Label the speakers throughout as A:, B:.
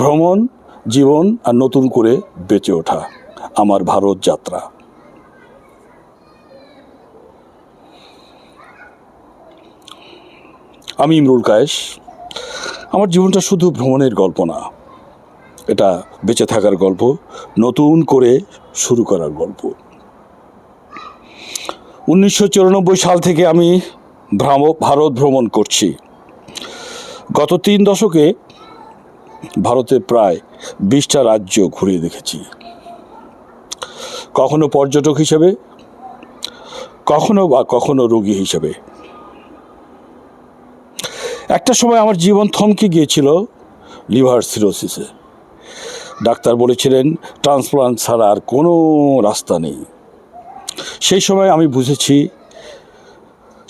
A: ভ্রমণ, জীবন আর নতুন করে বেঁচে ওঠা, আমার ভারত যাত্রা। আমি ইমরুল কায়েস। আমার জীবনটা শুধু ভ্রমণের গল্প না, এটা বেঁচে থাকার গল্প, নতুন করে শুরু করার গল্প। 1994 সাল থেকে আমি ভারত ভ্রমণ করছি। গত 3 দশকে ভারতের প্রায় 20টা রাজ্য ঘুরে দেখেছি, কখনো পর্যটক হিসেবে, কখনো রোগী হিসেবে। একটা সময় আমার জীবন থমকে গিয়েছিল লিভার সিরোসিসে। ডাক্তার বলেছিলেন ট্রান্সপ্লান্ট ছাড়া আর কোনো রাস্তা নেই। সেই সময় আমি বুঝেছি,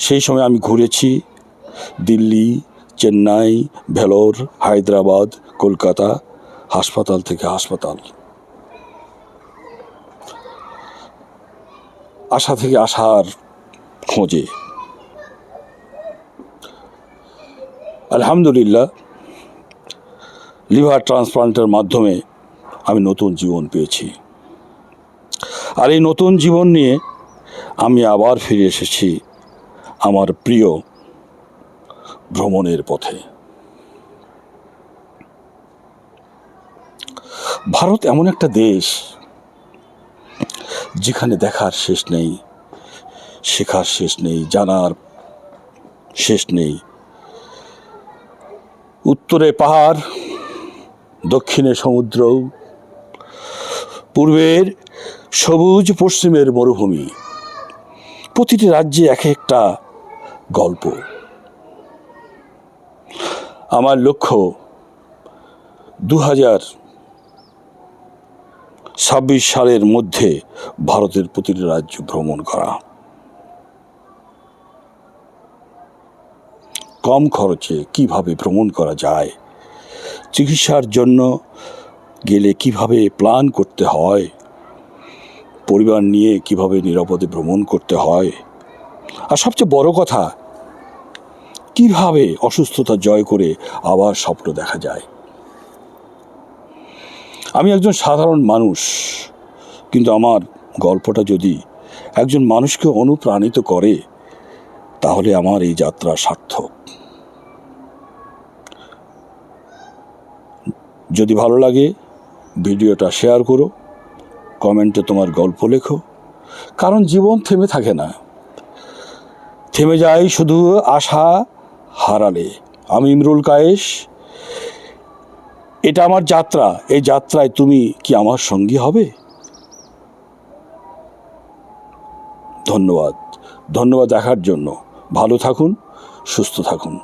A: সেই সময় আমি ঘুরেছি দিল্লি, চেন্নাই, ভেলোর, হায়দ্রাবাদ, কলকাতা, হাসপাতাল থেকে হাসপাতাল, আশা থেকে আশার খোঁজে। আলহামদুলিল্লাহ, লিভার ট্রান্সপ্লান্টের মাধ্যমে আমি নতুন জীবন পেয়েছি। আর এই নতুন জীবন নিয়ে আমি আবার ফিরে এসেছি আমার প্রিয় ভ্রমণের পথে। ভারত এমন একটা দেশ যেখানে দেখার শেষ নেই, শেখার শেষ নেই, জানার শেষ নেই। উত্তরে পাহাড়, দক্ষিণে সমুদ্র, পূর্বের সবুজ, পশ্চিমের মরুভূমি। প্রতিটি রাজ্যে এক একটা গল্প। আমার লক্ষ্য 2026 সালের মধ্যে ভারতের প্রতিটি রাজ্য ভ্রমণ করা, কম খরচে কিভাবে ভ্রমণ করা যায়, চিকিৎসার জন্য গেলে কিভাবে প্ল্যান করতে হয়, পরিবার নিয়ে কিভাবে নিরাপদে ভ্রমণ করতে হয়, আর সবচেয়ে বড় কথা, কিভাবে অসুস্থতা জয় করে আবার স্বপ্ন দেখা যায়। আমি একজন সাধারণ মানুষ, কিন্তু আমার গল্পটা যদি একজন মানুষকে অনুপ্রাণিত করে, তাহলে আমার এই যাত্রা সার্থক। যদি ভালো লাগে ভিডিওটা শেয়ার করো, কমেন্টে তোমার গল্প লেখো, কারণ জীবন থেমে থাকে না, থেমে যায় শুধু আশা হারালে। আমি ইমরুল কায়েস, এটা আমার যাত্রা। এই যাত্রায় তুমি কি আমার সঙ্গী হবে? ধন্যবাদ দেখার জন্য। ভালো থাকুন, সুস্থ থাকুন।